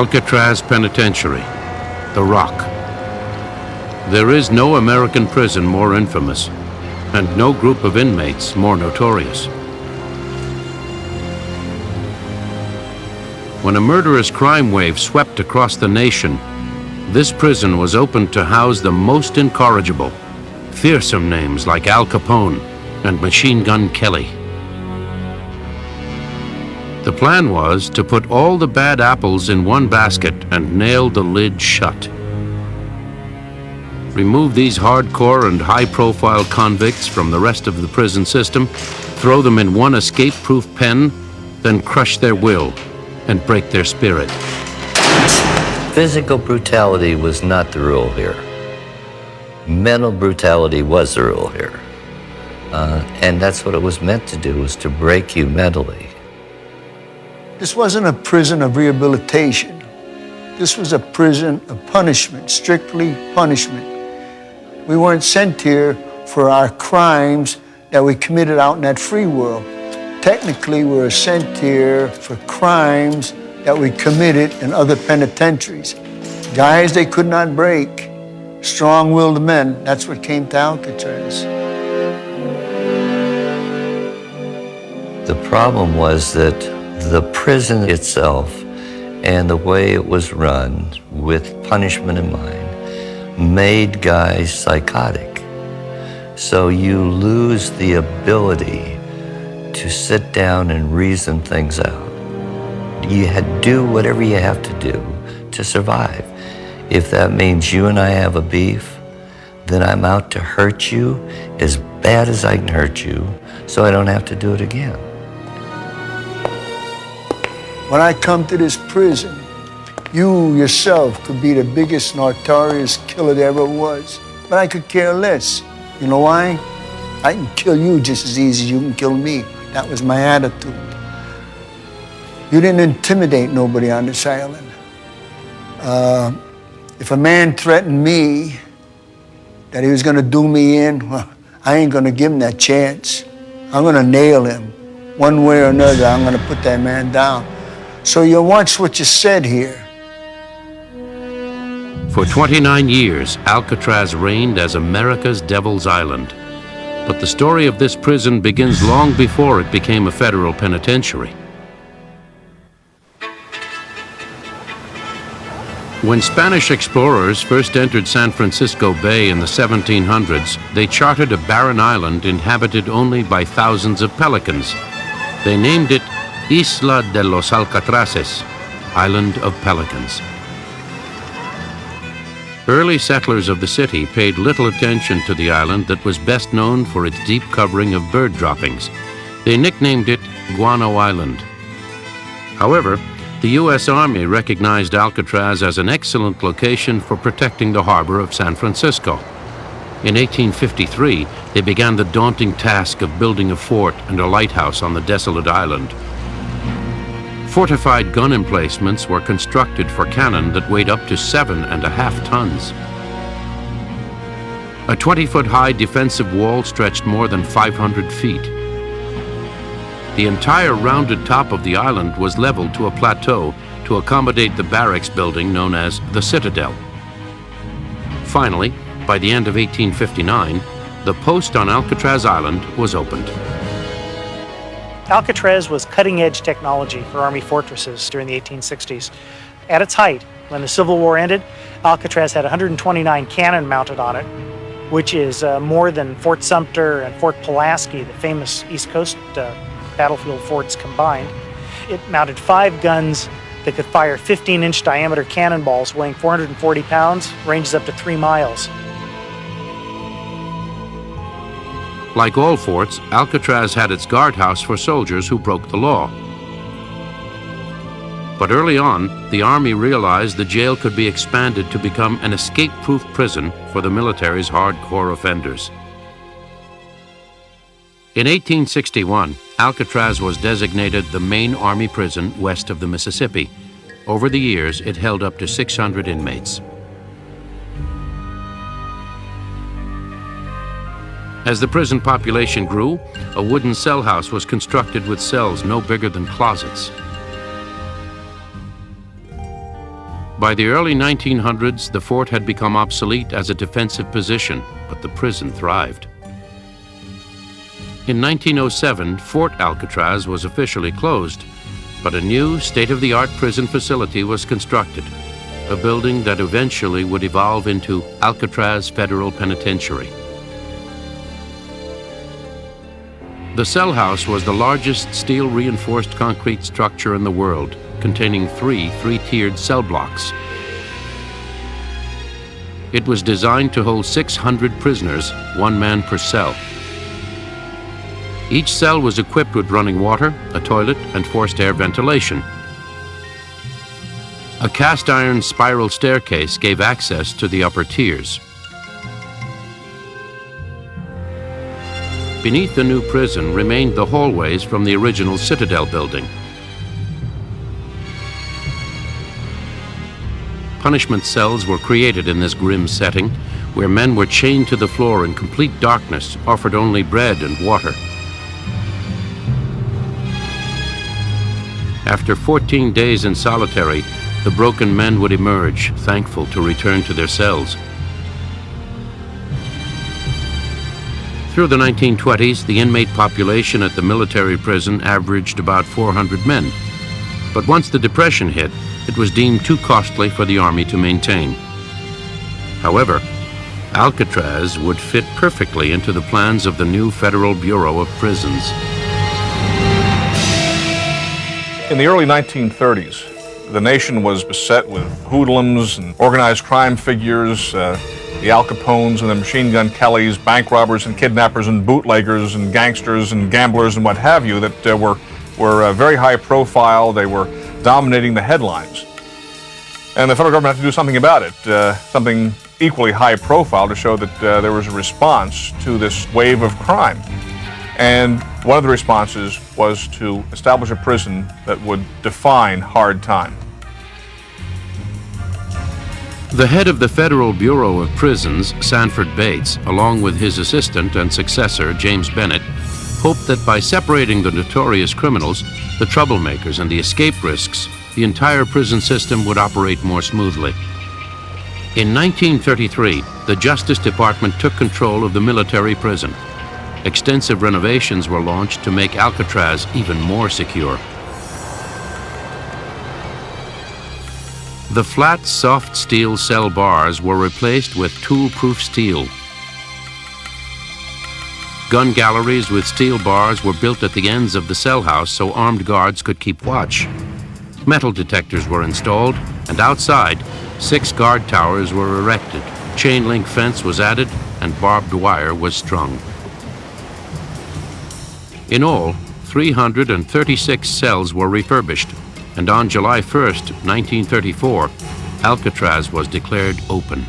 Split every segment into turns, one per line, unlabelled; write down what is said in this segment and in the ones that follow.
Alcatraz Penitentiary, The Rock. There is no American prison more infamous, and no group of inmates more notorious. When a murderous crime wave swept across the nation, this prison was opened to house the most incorrigible, fearsome names like Al Capone and Machine Gun Kelly. The plan was to put all the bad apples in one basket and nail the lid shut. Remove these hardcore and high-profile convicts from the rest of the prison system, throw them in one escape-proof pen, then crush their will and break their spirit.
Physical brutality was not the rule here. Mental brutality was the rule here. And that's what it was meant to do, was to break you mentally.
This wasn't a prison of rehabilitation. This was a prison of punishment, strictly punishment. We weren't sent here for our crimes that we committed out in that free world. Technically, we were sent here for crimes that we committed in other penitentiaries. Guys they could not break, strong-willed men, that's what came to Alcatraz.
The problem was that the prison itself and the way it was run with punishment in mind made guys psychotic. So you lose the ability to sit down and reason things out. You had to do whatever you have to do to survive. If that means you and I have a beef, then I'm out to hurt you as bad as I can hurt you so I don't have to do it again.
When I come to this prison, you yourself could be the biggest notorious killer there ever was, but I could care less. You know why? I can kill you just as easy as you can kill me. That was my attitude. You didn't intimidate nobody on this island. If a man threatened me that he was gonna do me in, well, I ain't gonna give him that chance. I'm gonna nail him. One way or another, I'm gonna put that man down. So you watch what you said here.
For 29 years, Alcatraz reigned as America's Devil's Island. But the story of this prison begins long before it became a federal penitentiary. When Spanish explorers first entered San Francisco Bay in the 1700s, they charted a barren island inhabited only by thousands of pelicans. They named it Isla de los Alcatrazes, Island of Pelicans. Early settlers of the city paid little attention to the island that was best known for its deep covering of bird droppings. They nicknamed it Guano Island. However, the U.S. Army recognized Alcatraz as an excellent location for protecting the harbor of San Francisco. In 1853, they began the daunting task of building a fort and a lighthouse on the desolate island. Fortified gun emplacements were constructed for cannon that weighed up to 7.5 tons. A 20-foot-high defensive wall stretched more than 500 feet. The entire rounded top of the island was leveled to a plateau to accommodate the barracks building known as the Citadel. Finally, by the end of 1859, the post on Alcatraz Island was opened.
Alcatraz was cutting-edge technology for Army fortresses during the 1860s. At its height, when the Civil War ended, Alcatraz had 129 cannon mounted on it, which is more than Fort Sumter and Fort Pulaski, the famous East Coast battlefield forts combined. It mounted 5 guns that could fire 15-inch diameter cannonballs weighing 440 pounds, ranges up to 3 miles.
Like all forts, Alcatraz had its guardhouse for soldiers who broke the law. But early on, the Army realized the jail could be expanded to become an escape-proof prison for the military's hardcore offenders. In 1861, Alcatraz was designated the main Army prison west of the Mississippi. Over the years, it held up to 600 inmates. As the prison population grew, a wooden cell house was constructed with cells no bigger than closets. By the early 1900s, the fort had become obsolete as a defensive position, but the prison thrived. In 1907, Fort Alcatraz was officially closed, but a new state-of-the-art prison facility was constructed, a building that eventually would evolve into Alcatraz Federal Penitentiary. The cell house was the largest steel-reinforced concrete structure in the world, containing three-tiered cell blocks. It was designed to hold 600 prisoners, 1 man per cell. Each cell was equipped with running water, a toilet, and forced air ventilation. A cast-iron spiral staircase gave access to the upper tiers. Beneath the new prison remained the hallways from the original Citadel building. Punishment cells were created in this grim setting, where men were chained to the floor in complete darkness, offered only bread and water. After 14 days in solitary, the broken men would emerge, thankful to return to their cells. Through the 1920s, the inmate population at the military prison averaged about 400 men. But once the Depression hit, it was deemed too costly for the Army to maintain. However, Alcatraz would fit perfectly into the plans of the new Federal Bureau of Prisons.
In the early 1930s, the nation was beset with hoodlums and organized crime figures, the Al Capones and the Machine Gun Kellys, bank robbers and kidnappers and bootleggers and gangsters and gamblers and what have you that were very high profile. They were dominating the headlines. And the federal government had to do something about it, something equally high profile to show that there was a response to this wave of crime. And one of the responses was to establish a prison that would define hard time.
The head of the Federal Bureau of Prisons, Sanford Bates, along with his assistant and successor, James Bennett, hoped that by separating the notorious criminals, the troublemakers, and the escape risks, the entire prison system would operate more smoothly. In 1933, the Justice Department took control of the military prison. Extensive renovations were launched to make Alcatraz even more secure. The flat, soft steel cell bars were replaced with tool-proof steel. Gun galleries with steel bars were built at the ends of the cell house so armed guards could keep watch. Metal detectors were installed, and outside, 6 guard towers were erected. Chain link fence was added, and barbed wire was strung. In all, 336 cells were refurbished, and on July 1st, 1934, Alcatraz was declared open.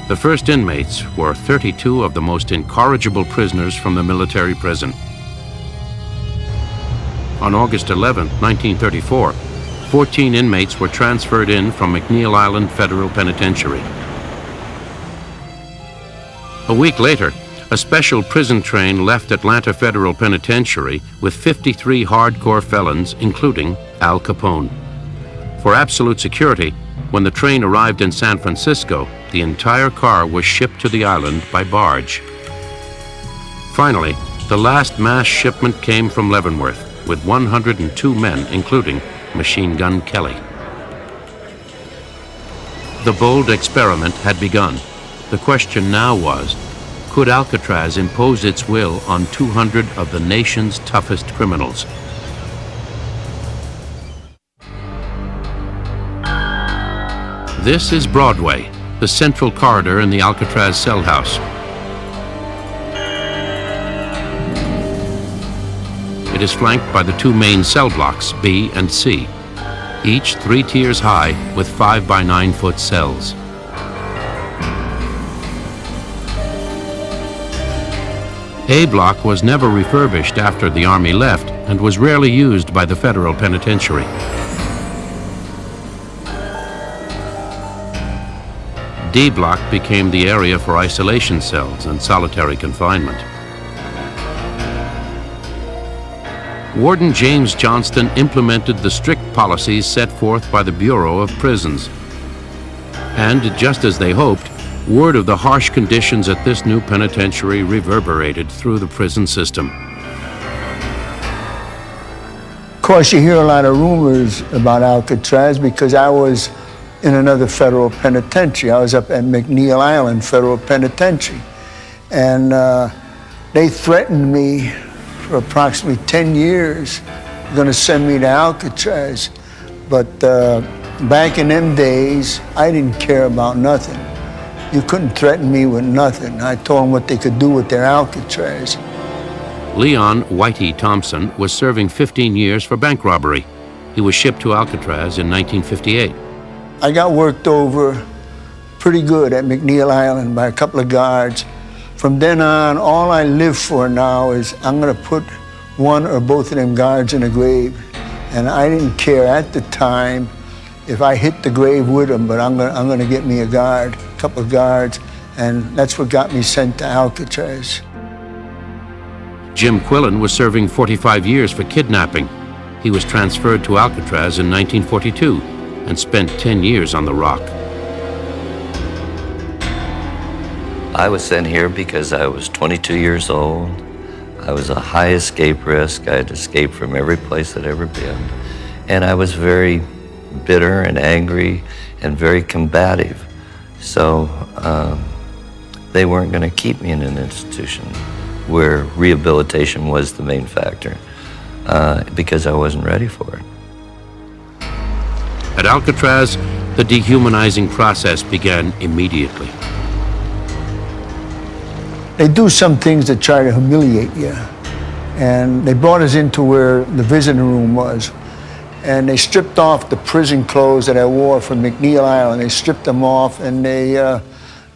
The first inmates were 32 of the most incorrigible prisoners from the military prison. On August 11, 1934, 14 inmates were transferred in from McNeil Island Federal Penitentiary. A week later, a special prison train left Atlanta Federal Penitentiary with 53 hardcore felons, including Al Capone. For absolute security, when the train arrived in San Francisco, the entire car was shipped to the island by barge. Finally, the last mass shipment came from Leavenworth, with 102 men, including Machine Gun Kelly. The bold experiment had begun. The question now was, could Alcatraz impose its will on 200 of the nation's toughest criminals? This is Broadway, the central corridor in the Alcatraz cell house. It is flanked by the 2 main cell blocks, B and C, each 3 tiers high with 5 by 9 foot cells. A block was never refurbished after the Army left and was rarely used by the Federal Penitentiary. D block became the area for isolation cells and solitary confinement. Warden James Johnston implemented the strict policies set forth by the Bureau of Prisons. And just as they hoped, word of the harsh conditions at this new penitentiary reverberated through the prison system.
Of course, you hear a lot of rumors about Alcatraz because I was in another federal penitentiary. I was up at McNeil Island Federal Penitentiary. And they threatened me for approximately 10 years, going to send me to Alcatraz. But back in them days, I didn't care about nothing. You couldn't threaten me with nothing. I told them what they could do with their Alcatraz.
Leon Whitey Thompson was serving 15 years for bank robbery. He was shipped to Alcatraz in 1958.
I got worked over pretty good at McNeil Island by a couple of guards. From then on, all I live for now is I'm gonna put one or both of them guards in a grave. And I didn't care at the time if I hit the grave with them, but I'm gonna get me a guard, a couple of guards, and that's what got me sent to Alcatraz.
Jim Quillen was serving 45 years for kidnapping. He was transferred to Alcatraz in 1942 and spent 10 years on the Rock.
I was sent here because I was 22 years old. I was a high escape risk. I had escaped from every place I'd ever been. And I was very bitter and angry and very combative. So they weren't going to keep me in an institution where rehabilitation was the main factor because I wasn't ready for it.
At Alcatraz, the dehumanizing process began immediately.
They do some things that try to humiliate you. And they brought us into where the visiting room was. And they stripped off the prison clothes that I wore from McNeil Island. They stripped them off and they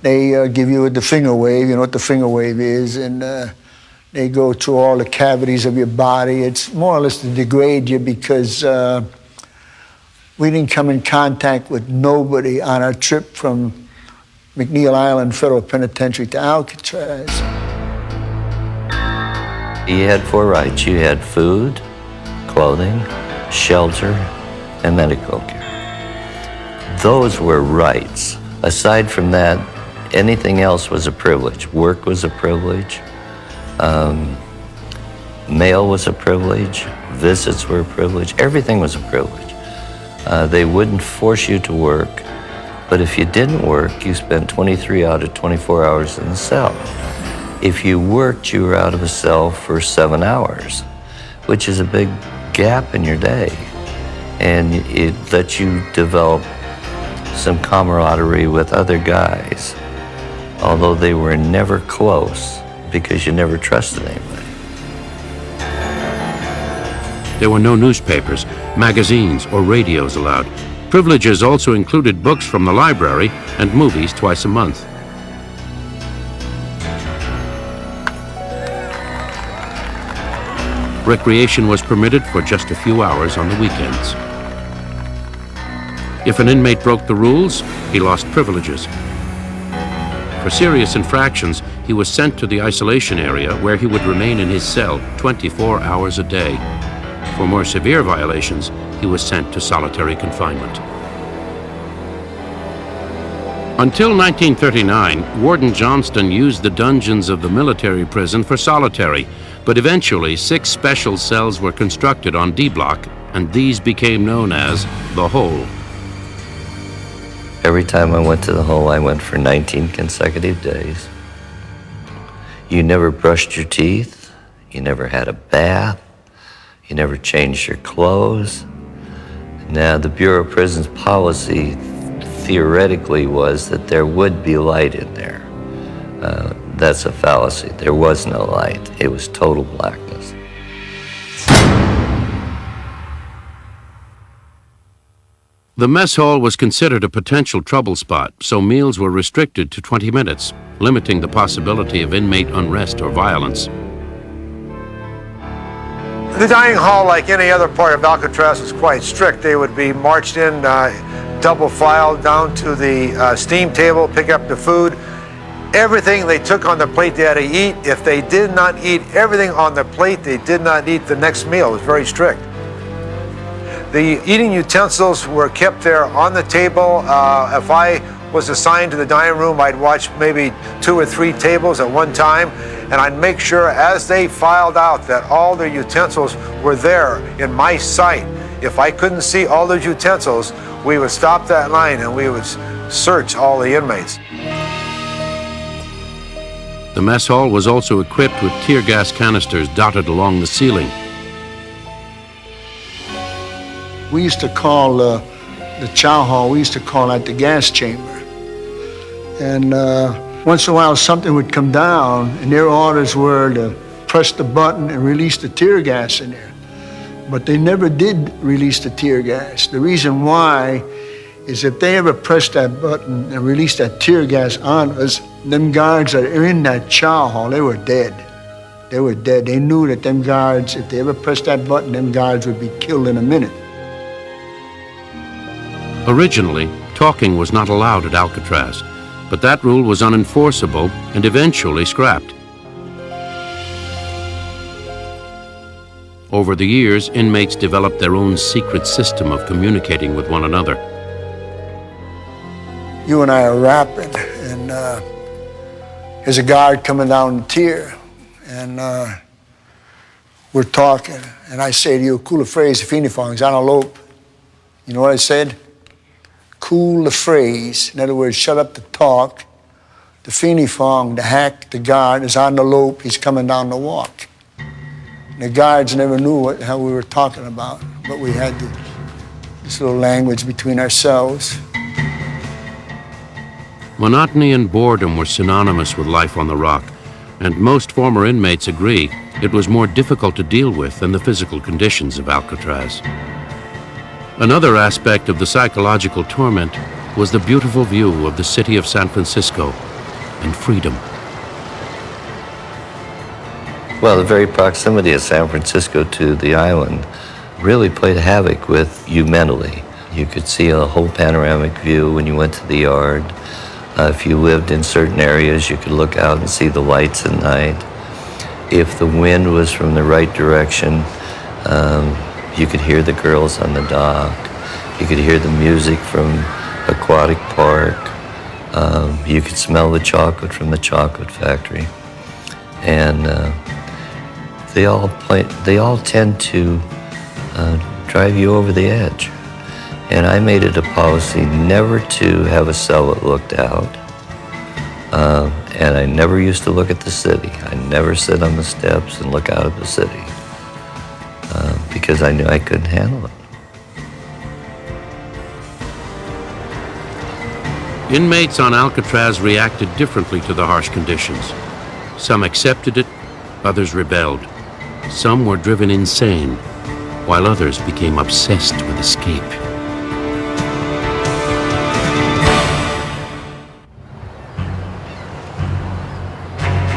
give you the finger wave, you know what the finger wave is, and they go through all the cavities of your body. It's more or less to degrade you because we didn't come in contact with nobody on our trip from McNeil Island Federal Penitentiary to Alcatraz.
You had 4 rights. You had food, clothing, shelter, and medical care. Those were rights. Aside from that, anything else was a privilege. Work was a privilege. Mail was a privilege. Visits were a privilege. Everything was a privilege. They wouldn't force you to work, but if you didn't work, you spent 23 out of 24 hours in the cell. If you worked, you were out of a cell for 7 hours, which is a big gap in your day. And it lets you develop some camaraderie with other guys, although they were never close because you never trusted anybody.
There were no newspapers, magazines, or radios allowed. Privileges also included books from the library and movies twice a month. Recreation was permitted for just a few hours on the weekends. If an inmate broke the rules, he lost privileges. For serious infractions, he was sent to the isolation area where he would remain in his cell 24 hours a day. For more severe violations, he was sent to solitary confinement. Until 1939, Warden Johnston used the dungeons of the military prison for solitary, but eventually 6 special cells were constructed on D Block, and these became known as the Hole.
Every time I went to the Hole, I went for 19 consecutive days. You never brushed your teeth, you never had a bath, you never changed your clothes. Now, the Bureau of Prisons policy theoretically was that there would be light in there. That's a fallacy. There was no light. It was total blackness.
The mess hall was considered a potential trouble spot, so meals were restricted to 20 minutes, limiting the possibility of inmate unrest or violence.
The dining hall, like any other part of Alcatraz, was quite strict. They would be marched in double file down to the steam table, pick up the food. Everything they took on the plate they had to eat. If they did not eat everything on the plate, they did not eat the next meal. It was very strict. The eating utensils were kept there on the table. If I was assigned to the dining room, I'd watch maybe 2 or 3 tables at one time, and I'd make sure as they filed out that all their utensils were there in my sight. If I couldn't see all those utensils, we would stop that line and we would search all the inmates.
The mess hall was also equipped with tear gas canisters dotted along the ceiling.
We used to call the chow hall, we used to call that the gas chamber. And once in a while something would come down and their orders were to press the button and release the tear gas in there. But they never did release the tear gas. The reason why is if they ever pressed that button and released that tear gas on us, them guards that are in that chow hall, they were dead. They were dead. They knew that them guards, if they ever pressed that button, them guards would be killed in a minute.
Originally, talking was not allowed at Alcatraz, but that rule was unenforceable and eventually scrapped. Over the years, inmates developed their own secret system of communicating with one another.
You and I are rapping, and there's a guard coming down the tier, and we're talking, and I say to you, cool the phrase, Finifongs, antelope. You know what I said? Cool the phrase. In other words, shut up the talk. The Finifong, the hack, the guard is on the lope, he's coming down the walk. And the guards never knew what the hell we were talking about, but we had this little language between ourselves.
Monotony and boredom were synonymous with life on the rock, and most former inmates agree it was more difficult to deal with than the physical conditions of Alcatraz. Another aspect of the psychological torment was the beautiful view of the city of San Francisco and freedom.
Well, the very proximity of San Francisco to the island really played havoc with you mentally. You could see a whole panoramic view when you went to the yard. If you lived in certain areas, you could look out and see the lights at night. If the wind was from the right direction, you could hear the girls on the dock. You could hear the music from Aquatic Park. You could smell the chocolate from the chocolate factory. And they all tend to drive you over the edge. And I made it a policy never to have a cell that looked out. And I never used to look at the city. I never sit on the steps and look out at the city. Because I knew I couldn't handle it.
Inmates on Alcatraz reacted differently to the harsh conditions. Some accepted it, others rebelled. Some were driven insane, while others became obsessed with escape.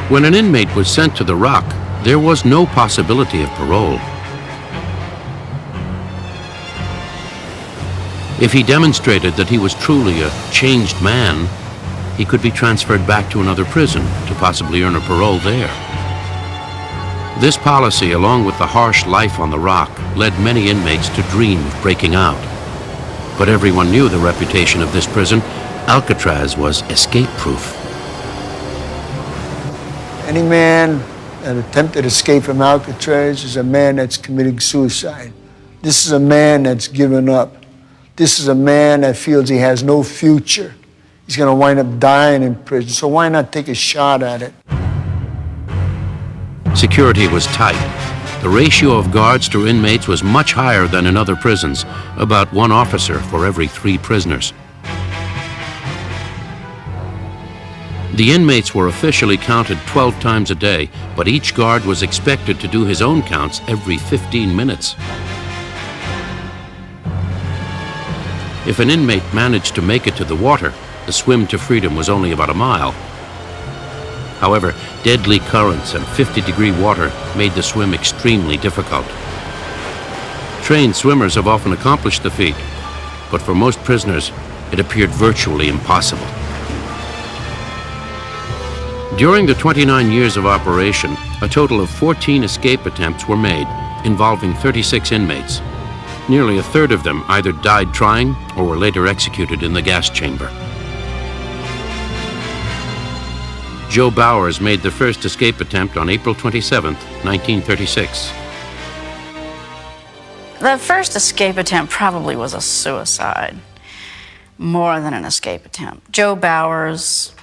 When an inmate was sent to the Rock, there was no possibility of parole. If he demonstrated that he was truly a changed man, he could be transferred back to another prison to possibly earn a parole there. This policy, along with the harsh life on the Rock, led many inmates to dream of breaking out. But everyone knew the reputation of this prison. Alcatraz was escape-proof.
Any man that attempted to escape from Alcatraz is a man that's committing suicide. This is a man that's given up. This is a man that feels he has no future. He's going to wind up dying in prison, so why not take a shot at it?
Security was tight. The ratio of guards to inmates was much higher than in other prisons, about 1 officer for every 3 prisoners. The inmates were officially counted 12 times a day, but each guard was expected to do his own counts every 15 minutes. If an inmate managed to make it to the water, the swim to freedom was only about a mile. However, deadly currents and 50-degree water made the swim extremely difficult. Trained swimmers have often accomplished the feat, but for most prisoners, it appeared virtually impossible. During the 29 years of operation, a total of 14 escape attempts were made, involving 36 inmates. Nearly a third of them either died trying or were later executed in the gas chamber. Joe Bowers made the first escape attempt on April 27, 1936.
The first escape attempt probably was a suicide, more than an escape attempt. Joe Bowers,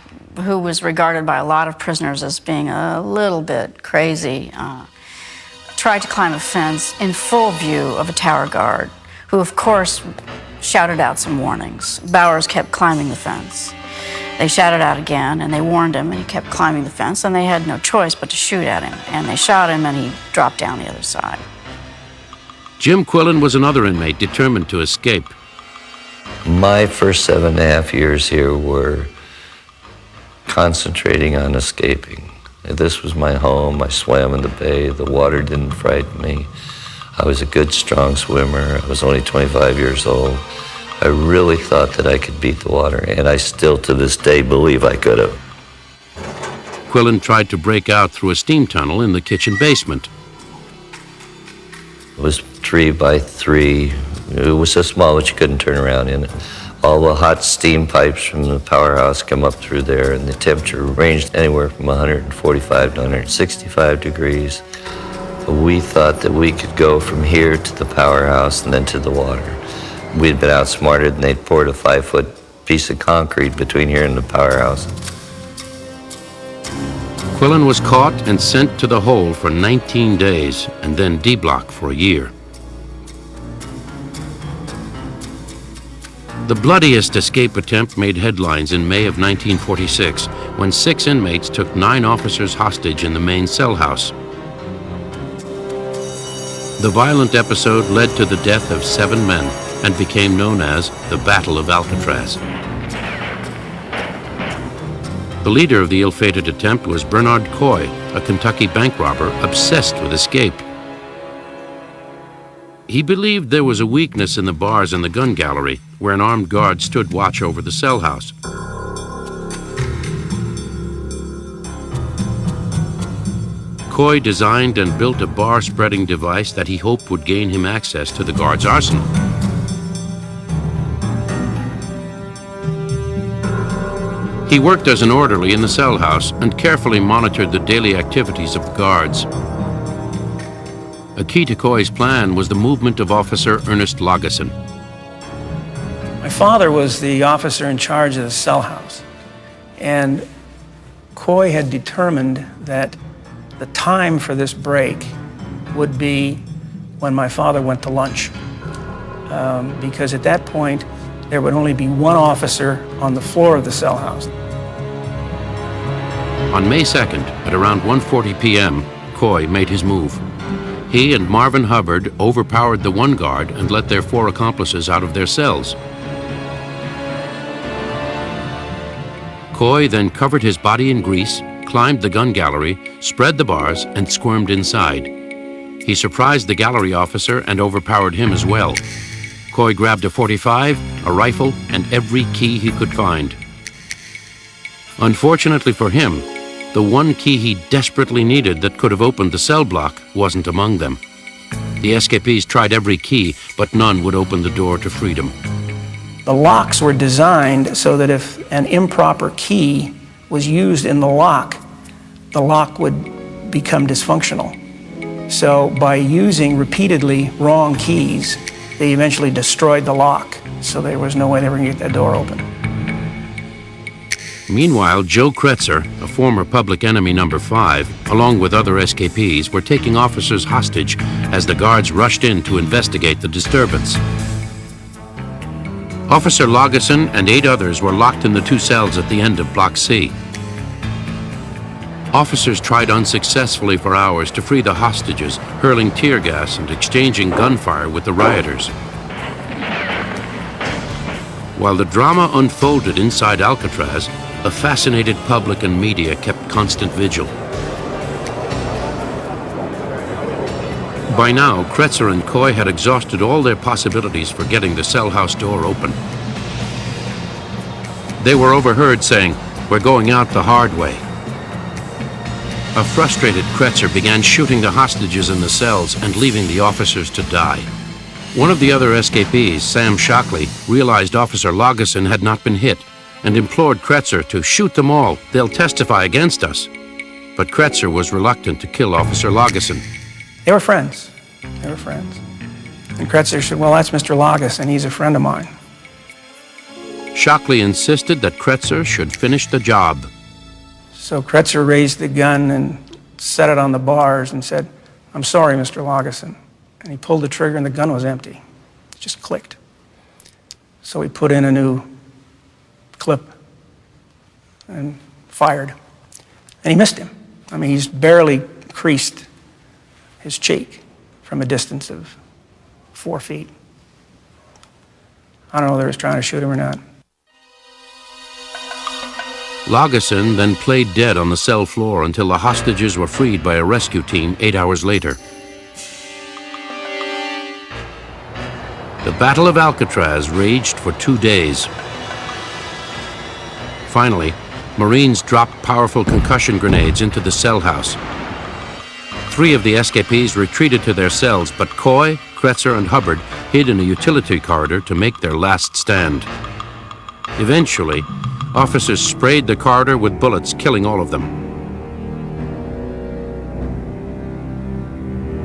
who was regarded by a lot of prisoners as being a little bit crazy, tried to climb a fence in full view of a tower guard, who of course shouted out some warnings. Bowers kept climbing the fence. They shouted out again, and they warned him, and he kept climbing the fence, and they had no choice but to shoot at him. And they shot him, and he dropped down the other side.
Jim Quillen was another inmate determined to escape.
My first 7.5 years here were concentrating on escaping. This was my home. I swam in the bay. The water didn't frighten me. I was a good, strong swimmer. I was only 25 years old. I really thought that I could beat the water, and I still to this day believe I could have.
Quillen tried to break out through a steam tunnel in the kitchen basement.
It was 3 by 3. It was so small that you couldn't turn around in it. All the hot steam pipes from the powerhouse come up through there, and the temperature ranged anywhere from 145 to 165 degrees. We thought that we could go from here to the powerhouse and then to the water. We'd been outsmarted, and they'd poured a 5-foot piece of concrete between here and the powerhouse.
Quillen was caught and sent to the hole for 19 days and then D-block for a year. The bloodiest escape attempt made headlines in May of 1946 when 6 inmates took 9 officers hostage in the main cell house. The violent episode led to the death of 7 men and became known as the Battle of Alcatraz. The leader of the ill-fated attempt was Bernard Coy, a Kentucky bank robber obsessed with escape. He believed there was a weakness in the bars in the gun gallery, where an armed guard stood watch over the cell house. Coy designed and built a bar-spreading device that he hoped would gain him access to the guard's arsenal. He worked as an orderly in the cell house and carefully monitored the daily activities of the guards. A key to Coy's plan was the movement of Officer Ernest Lageson.
My father was the officer in charge of the cell house, and Coy had determined that the time for this break would be when my father went to lunch, because at that point there would only be one officer on the floor of the cell house.
On May 2nd, at around 1:40 p.m., Coy made his move. He and Marvin Hubbard overpowered the one guard and let their 4 accomplices out of their cells. Coy then covered his body in grease, climbed the gun gallery, spread the bars, and squirmed inside. He surprised the gallery officer and overpowered him as well. Coy grabbed a .45, a rifle, and every key he could find. Unfortunately for him, the one key he desperately needed that could have opened the cell block wasn't among them. The escapees tried every key, but none would open the door to freedom.
The locks were designed so that if an improper key was used in the lock would become dysfunctional. So by using repeatedly wrong keys, they eventually destroyed the lock, so there was no way they were going to get that door open.
Meanwhile, Joe Kretzer, a former public enemy number 5, along with other escapees, were taking officers hostage as the guards rushed in to investigate the disturbance. Officer Lageson and 8 others were locked in the 2 cells at the end of Block C. Officers tried unsuccessfully for hours to free the hostages, hurling tear gas and exchanging gunfire with the rioters. While the drama unfolded inside Alcatraz, a fascinated public and media kept constant vigil. By now, Kretzer and Coy had exhausted all their possibilities for getting the cell house door open. They were overheard saying, "We're going out the hard way." A frustrated Kretzer began shooting the hostages in the cells and leaving the officers to die. One of the other escapees, Sam Shockley, realized Officer Lageson had not been hit and implored Kretzer to shoot them all. They'll testify against us. But Kretzer was reluctant to kill Officer Lageson.
They were friends. They were friends. And Kretzer said, well, that's Mr. Lageson. He's a friend of mine.
Shockley insisted that Kretzer should finish the job.
So Kretzer raised the gun and set it on the bars and said, I'm sorry, Mr. Lageson. And he pulled the trigger and the gun was empty. It just clicked. So he put in a new clip and fired. And he missed him. I mean, he's barely creased his cheek from a distance of 4 feet. I don't know whether he was trying to shoot him or not.
Lageson then played dead on the cell floor until the hostages were freed by a rescue team 8 hours later. The Battle of Alcatraz raged for 2 days. Finally, Marines dropped powerful concussion grenades into the cell house. 3 of the escapees retreated to their cells, but Coy, Kretzer, and Hubbard hid in a utility corridor to make their last stand. Eventually, officers sprayed the corridor with bullets, killing all of them.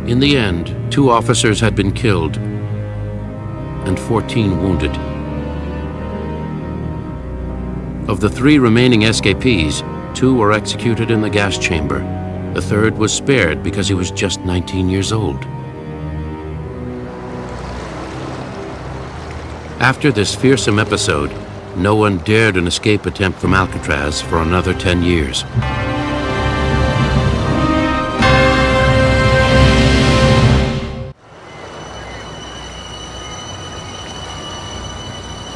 In the end, 2 officers had been killed and 14 wounded. Of the 3 remaining escapees, 2 were executed in the gas chamber. The third was spared because he was just 19 years old. After this fearsome episode, no one dared an escape attempt from Alcatraz for another 10 years.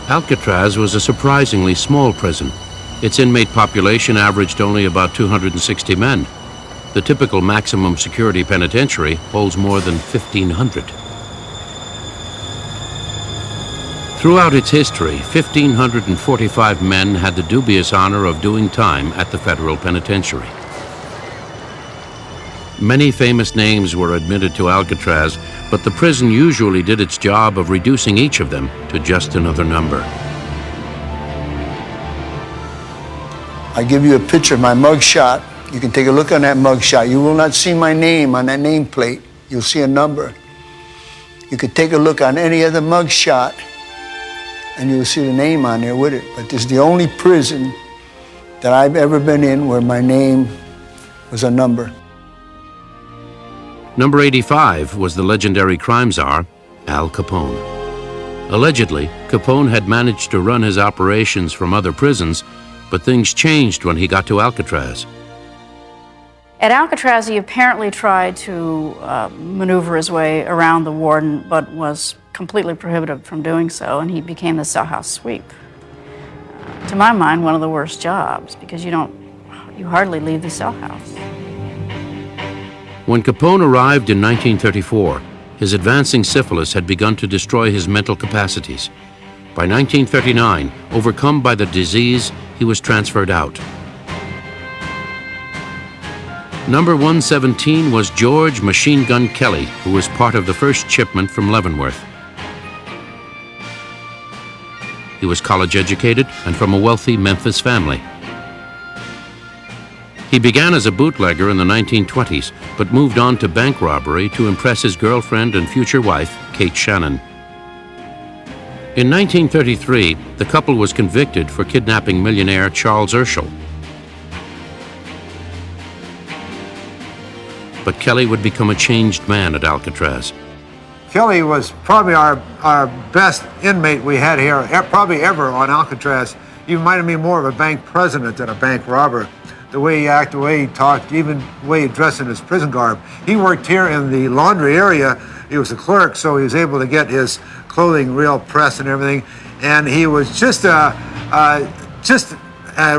Alcatraz was a surprisingly small prison. Its inmate population averaged only about 260 men. The typical maximum security penitentiary holds more than 1,500. Throughout its history, 1,545 men had the dubious honor of doing time at the federal penitentiary. Many famous names were admitted to Alcatraz, but the prison usually did its job of reducing each of them to just another number.
I give you a picture of my mugshot. You can take a look on that mugshot. You will not see my name on that nameplate. You'll see a number. You could take a look on any other mugshot and you'll see the name on there with it. But this is the only prison that I've ever been in where my name was a number.
Number 85 was the legendary crime czar, Al Capone. Allegedly, Capone had managed to run his operations from other prisons, but things changed when he got to Alcatraz.
At Alcatraz, he apparently tried to maneuver his way around the warden, but was completely prohibited from doing so, and he became the cell house sweep. To my mind, one of the worst jobs, because you hardly leave the cell house.
When Capone arrived in 1934, his advancing syphilis had begun to destroy his mental capacities. By 1939, overcome by the disease, he was transferred out. Number 117 was George Machine Gun Kelly, who was part of the first shipment from Leavenworth. He was college-educated and from a wealthy Memphis family. He began as a bootlegger in the 1920s, but moved on to bank robbery to impress his girlfriend and future wife, Kate Shannon. In 1933, the couple was convicted for kidnapping millionaire Charles Urschel. But Kelly would become a changed man at Alcatraz.
Kelly was probably our best inmate we had here, probably ever on Alcatraz. He reminded me more of a bank president than a bank robber. The way he acted, the way he talked, even the way he dressed in his prison garb. He worked here in the laundry area. He was a clerk, so he was able to get his clothing real pressed and everything. And he was just a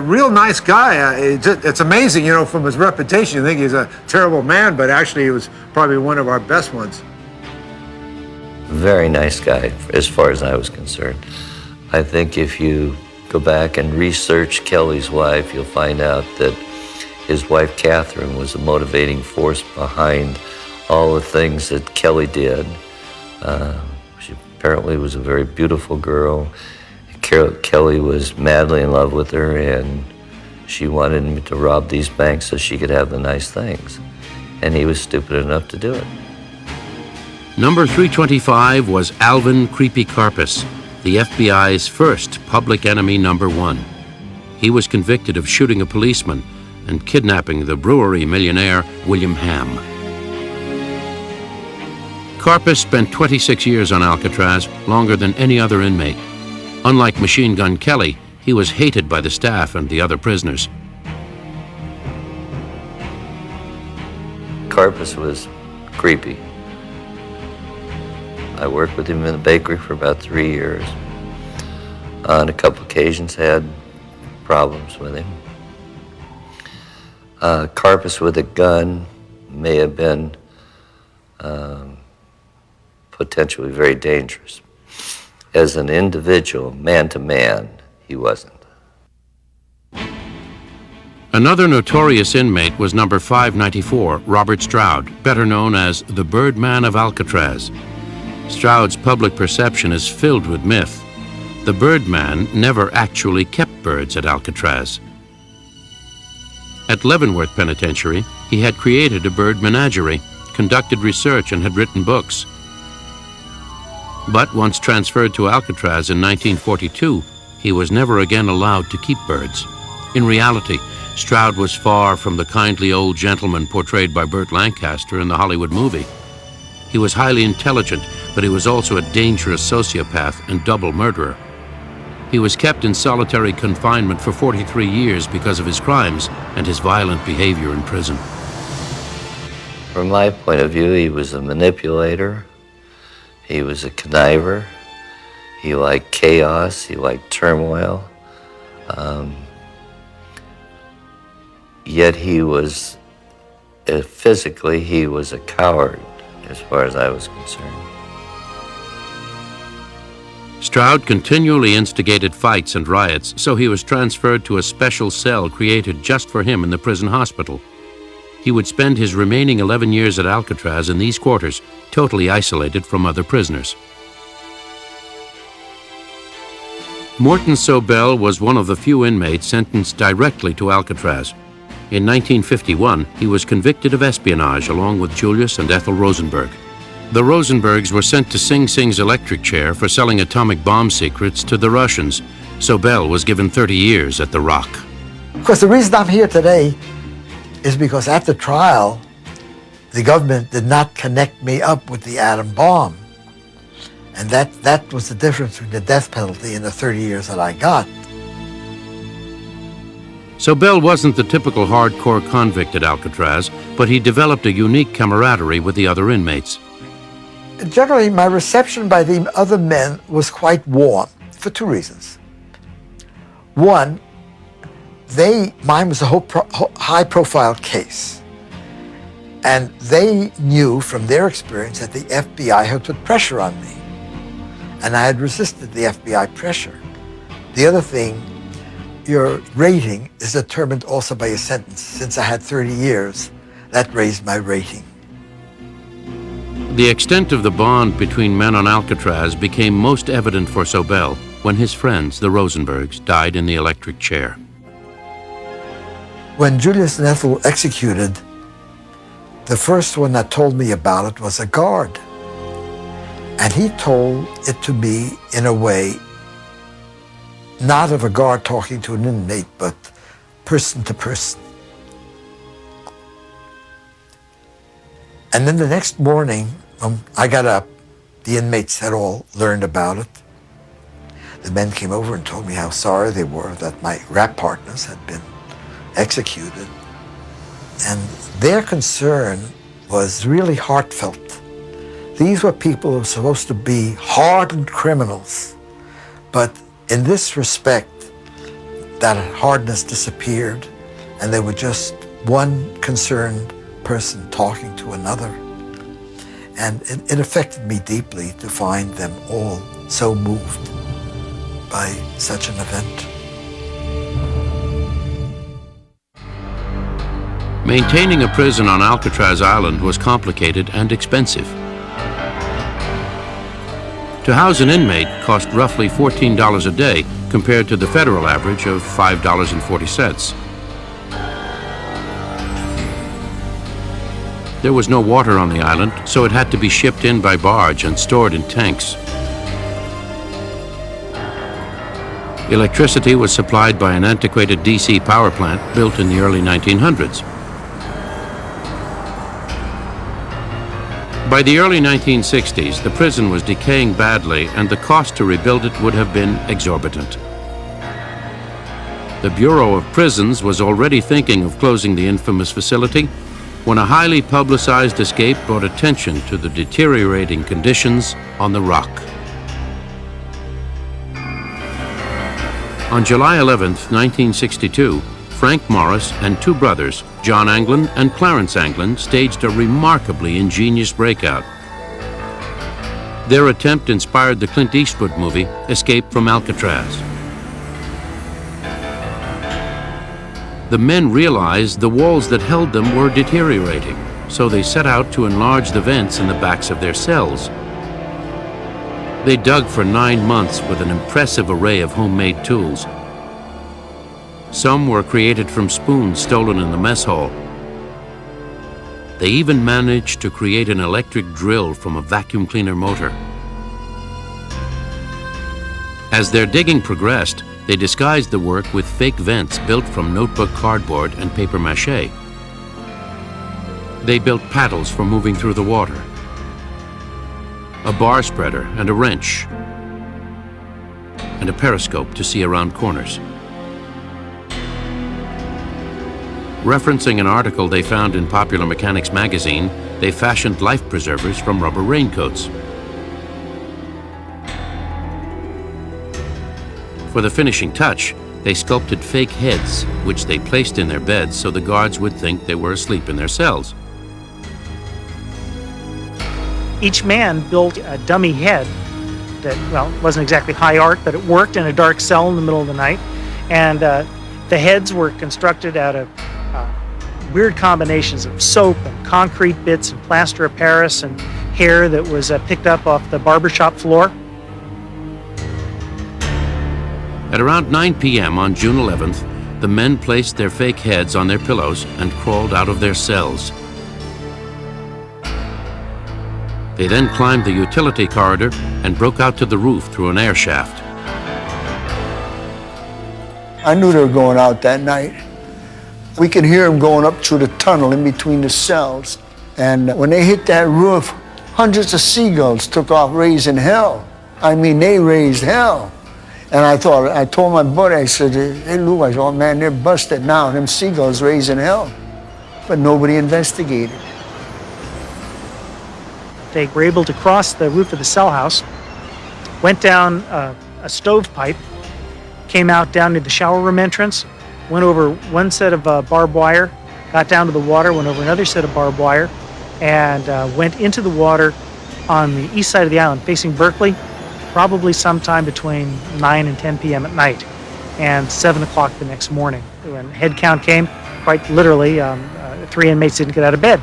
real nice guy. It's amazing, you know, from his reputation. You think he's a terrible man, but actually he was probably one of our best ones.
Very nice guy, as far as I was concerned. I think if you go back and research Kelly's wife, you'll find out that His wife, Catherine, was a motivating force behind all the things that Kelly did. She apparently was a very beautiful girl. Kelly was madly in love with her, and she wanted him to rob these banks so she could have the nice things. And he was stupid enough to do it.
Number 325 was Alvin Creepy Karpis, the FBI's first public enemy #1. He was convicted of shooting a policeman and kidnapping the brewery millionaire William Ham. Karpis spent 26 years on Alcatraz, longer than any other inmate. Unlike Machine Gun Kelly, he was hated by the staff and the other prisoners.
Karpis was creepy. I worked with him in the bakery for about 3 years. On a couple occasions had problems with him. Karpis with a gun may have been potentially very dangerous. As an individual, man to man, he wasn't.
Another notorious inmate was number 594, Robert Stroud, better known as the Birdman of Alcatraz. Stroud's public perception is filled with myth. The Birdman never actually kept birds at Alcatraz. At Leavenworth Penitentiary, he had created a bird menagerie, conducted research, and had written books. But once transferred to Alcatraz in 1942, he was never again allowed to keep birds. In reality, Stroud was far from the kindly old gentleman portrayed by Burt Lancaster in the Hollywood movie. He was highly intelligent, but he was also a dangerous sociopath and double murderer. He was kept in solitary confinement for 43 years because of his crimes and his violent behavior in prison.
From my point of view, he was a manipulator. He was a conniver. He liked chaos. He liked turmoil. Yet he was, physically, he was a coward as far as I was concerned.
Stroud continually instigated fights and riots, so he was transferred to a special cell created just for him in the prison hospital. He would spend his remaining 11 years at Alcatraz in these quarters, totally isolated from other prisoners. Morton Sobel was one of the few inmates sentenced directly to Alcatraz. In 1951, he was convicted of espionage along with Julius and Ethel Rosenberg. The Rosenbergs were sent to Sing Sing's electric chair for selling atomic bomb secrets to the Russians. Sobel was given 30 years at the Rock.
Of course, the reason I'm here today is because at the trial, the government did not connect me up with the atom bomb. And that was the difference between the death penalty and the 30 years that I got.
Sobel wasn't the typical hardcore convict at Alcatraz, but he developed a unique camaraderie with the other inmates.
Generally, my reception by the other men was quite warm for two reasons. One, mine was a high-profile case. And they knew from their experience that the FBI had put pressure on me. And I had resisted the FBI pressure. The other thing, your rating is determined also by your sentence. Since I had 30 years, that raised my rating.
The extent of the bond between men on Alcatraz became most evident for Sobel when his friends, the Rosenbergs, died in the electric chair.
When Julius and Ethel executed, the first one that told me about it was a guard. And he told it to me in a way, not of a guard talking to an inmate, but person to person. And then the next morning, I got up. The inmates had all learned about it. The men came over and told me how sorry they were that my rap partners had been executed. And their concern was really heartfelt. These were people who were supposed to be hardened criminals. But in this respect, that hardness disappeared, and they were just one concerned person talking to another. And it affected me deeply to find them all so moved by such an event.
Maintaining a prison on Alcatraz Island was complicated and expensive. To house an inmate cost roughly $14 a day compared to the federal average of $5.40. There was no water on the island, so it had to be shipped in by barge and stored in tanks. Electricity was supplied by an antiquated DC power plant built in the early 1900s. By the early 1960s, the prison was decaying badly, and the cost to rebuild it would have been exorbitant. The Bureau of Prisons was already thinking of closing the infamous facility when a highly publicized escape brought attention to the deteriorating conditions on the Rock. On July 11, 1962, Frank Morris and two brothers, John Anglin and Clarence Anglin, staged a remarkably ingenious breakout. Their attempt inspired the Clint Eastwood movie, Escape from Alcatraz. The men realized the walls that held them were deteriorating, so they set out to enlarge the vents in the backs of their cells. They dug for 9 months with an impressive array of homemade tools. Some were created from spoons stolen in the mess hall. They even managed to create an electric drill from a vacuum cleaner motor. As their digging progressed, they disguised the work with fake vents built from notebook cardboard and paper mache. They built paddles for moving through the water, a bar spreader and a wrench, and a periscope to see around corners. Referencing an article they found in Popular Mechanics magazine, they fashioned life preservers from rubber raincoats. For the finishing touch, they sculpted fake heads, which they placed in their beds so the guards would think they were asleep in their cells.
Each man built a dummy head that, well, wasn't exactly high art, but it worked in a dark cell in the middle of the night. And the heads were constructed out of weird combinations of soap and concrete bits and plaster of Paris and hair that was picked up off the barbershop floor.
At around 9 p.m. on June 11th, the men placed their fake heads on their pillows and crawled out of their cells. They then climbed the utility corridor and broke out to the roof through an air shaft.
I knew they were going out that night. We could hear them going up through the tunnel in between the cells. And when they hit that roof, hundreds of seagulls took off raising hell. I mean, they raised hell. And I told my buddy, I said, hey, Lou, I said, oh man, they're busted now. Them seagulls raising hell. But nobody investigated.
They were able to cross the roof of the cell house, went down a stovepipe, came out down to the shower room entrance, went over one set of barbed wire, got down to the water, went over another set of barbed wire, and went into the water on the east side of the island, facing Berkeley, probably sometime between 9 and 10 p.m. at night, and 7 o'clock the next morning. When head count came, quite literally, 3 inmates didn't get out of bed.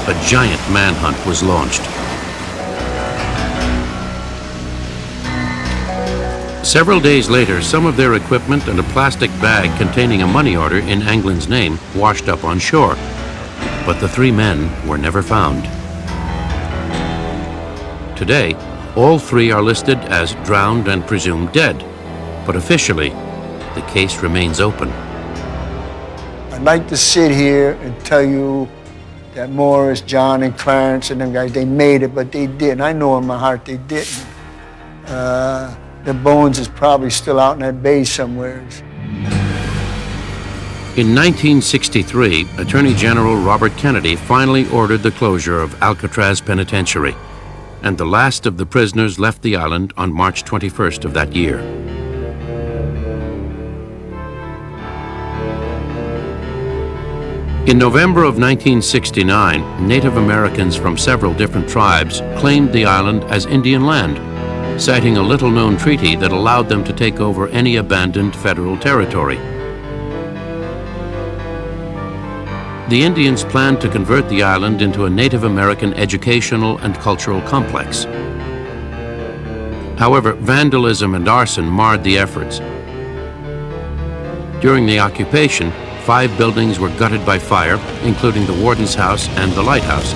A giant manhunt was launched. Several days later, some of their equipment and a plastic bag containing a money order in Anglin's name washed up on shore. But the 3 men were never found. Today, all 3 are listed as drowned and presumed dead, but officially, the case remains open.
I'd like to sit here and tell you that Morris, John, and Clarence and them guys, they made it, but they didn't. I know in my heart they didn't. Their bones is probably still out in that bay somewhere.
In 1963, Attorney General Robert Kennedy finally ordered the closure of Alcatraz Penitentiary, and the last of the prisoners left the island on March 21st of that year. In November of 1969, Native Americans from several different tribes claimed the island as Indian land. citing a little-known treaty that allowed them to take over any abandoned federal territory. The Indians planned to convert the island into a Native American educational and cultural complex. However, vandalism and arson marred the efforts. During the occupation, 5 buildings were gutted by fire, including the warden's house and the lighthouse.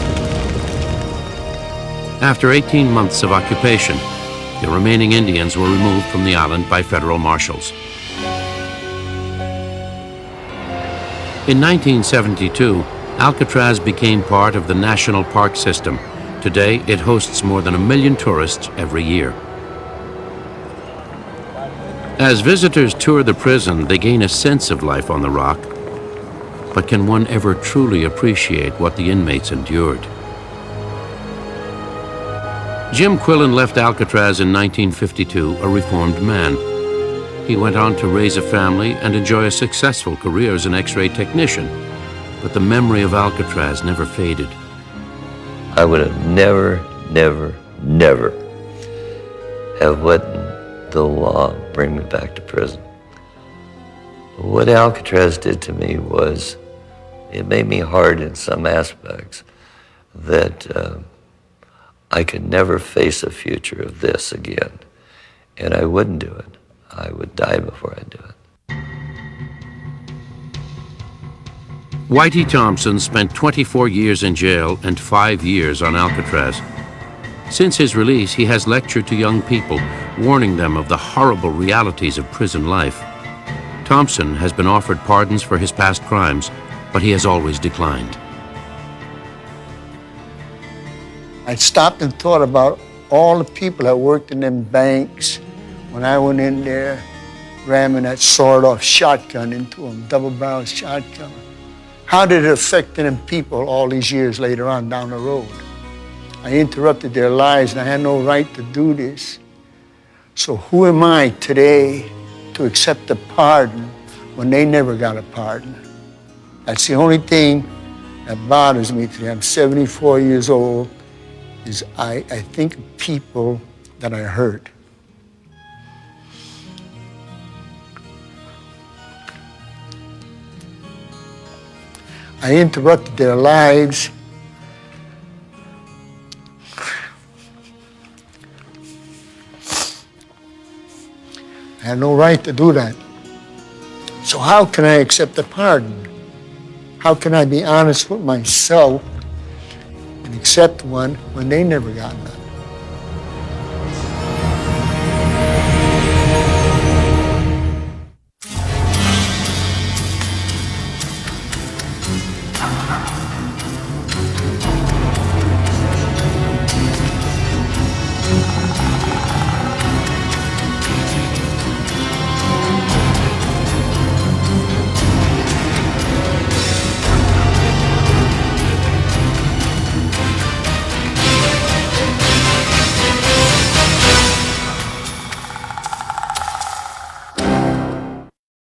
After 18 months of occupation, the remaining Indians were removed from the island by federal marshals. In 1972, Alcatraz became part of the National Park System. Today, it hosts more than 1 million tourists every year. As visitors tour the prison, they gain a sense of life on the rock. But can one ever truly appreciate what the inmates endured? Jim Quillen left Alcatraz in 1952 a reformed man. He went on to raise a family and enjoy a successful career as an X-ray technician. But the memory of Alcatraz never faded.
I would have never have let the law bring me back to prison. What Alcatraz did to me was, it made me hard in some aspects that I could never face a future of this again. And I wouldn't do it. I would die before I'd do it.
Whitey Thompson spent 24 years in jail and 5 years on Alcatraz. Since his release, he has lectured to young people, warning them of the horrible realities of prison life. Thompson has been offered pardons for his past crimes, but he has always declined.
I stopped and thought about all the people that worked in them banks when I went in there ramming that sawed-off shotgun into them, double-barrel shotgun. How did it affect them people all these years later on down the road? I interrupted their lives, and I had no right to do this. So who am I today to accept a pardon when they never got a pardon? That's the only thing that bothers me today. I'm 74 years old, is I think of people that I hurt. I interrupted their lives. I had no right to do that. So how can I accept a pardon? How can I be honest with myself and accept one when they never got none?